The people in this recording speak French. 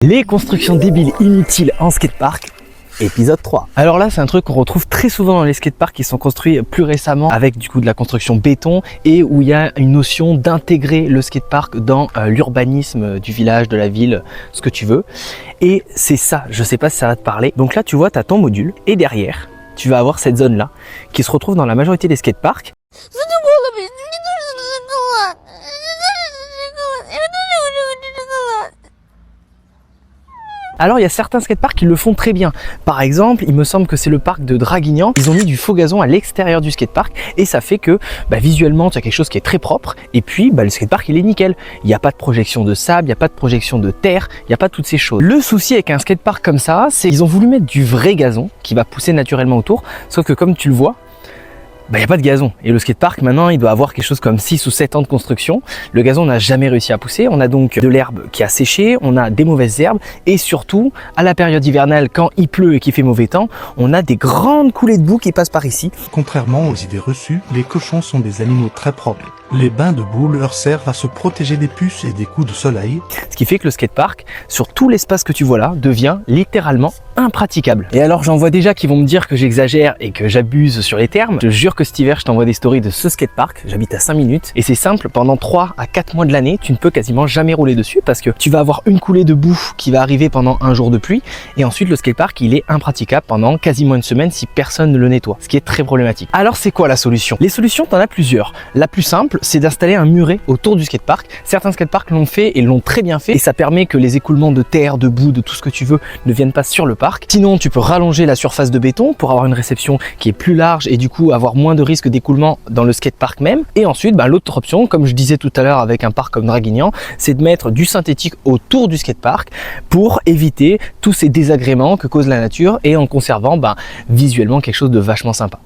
Les constructions débiles inutiles en skatepark, épisode 3. Alors là, c'est un truc qu'on retrouve très souvent dans les skateparks qui sont construits plus récemment avec du coup de la construction béton et où il y a une notion d'intégrer le skatepark dans l'urbanisme du village, de la ville, ce que tu veux. Et c'est ça, je sais pas si ça va te parler. Donc là, tu vois, tu as ton module et derrière, tu vas avoir cette zone-là qui se retrouve dans la majorité des skateparks. Alors il y a certains skateparks qui le font très bien. Par exemple, il me semble que c'est le parc de Draguignan. Ils ont mis du faux gazon à l'extérieur du skatepark et ça fait que visuellement tu as quelque chose qui est très propre et puis le skatepark il est nickel. Il n'y a pas de projection de sable, il n'y a pas de projection de terre, il n'y a pas toutes ces choses. Le souci avec un skatepark comme ça, c'est qu'ils ont voulu mettre du vrai gazon qui va pousser naturellement autour, sauf que comme tu le vois, il n'y a pas de gazon. Et le skatepark, maintenant, il doit avoir quelque chose comme 6 ou 7 ans de construction. Le gazon n'a jamais réussi à pousser. On a donc de l'herbe qui a séché, on a des mauvaises herbes et surtout, à la période hivernale, quand il pleut et qu'il fait mauvais temps, on a des grandes coulées de boue qui passent par ici. Contrairement aux idées reçues, les cochons sont des animaux très propres. Les bains de boue leur servent à se protéger des puces et des coups de soleil. Ce qui fait que le skatepark, sur tout l'espace que tu vois là, devient littéralement impraticable. Et alors j'en vois déjà qui vont me dire que j'exagère et que j'abuse sur les termes. Je te jure que cet hiver, je t'envoie des stories de ce skatepark. J'habite à 5 minutes et c'est simple, pendant 3 à 4 mois de l'année, tu ne peux quasiment jamais rouler dessus parce que tu vas avoir une coulée de boue qui va arriver pendant un jour de pluie et ensuite le skatepark, il est impraticable pendant quasiment une semaine si personne ne le nettoie, ce qui est très problématique. Alors c'est quoi la solution? Les solutions, t'en as plusieurs. La plus simple, c'est d'installer un muret autour du skatepark. Certains skateparks l'ont fait et l'ont très bien fait et ça permet que les écoulements de terre, de boue, de tout ce que tu veux ne viennent pas sur le parc. Sinon, tu peux rallonger la surface de béton pour avoir une réception qui est plus large et du coup avoir moins de risque d'écoulement dans le skatepark même. Et ensuite, l'autre option, comme je disais tout à l'heure avec un parc comme Draguignan, c'est de mettre du synthétique autour du skatepark pour éviter tous ces désagréments que cause la nature et en conservant visuellement quelque chose de vachement sympa.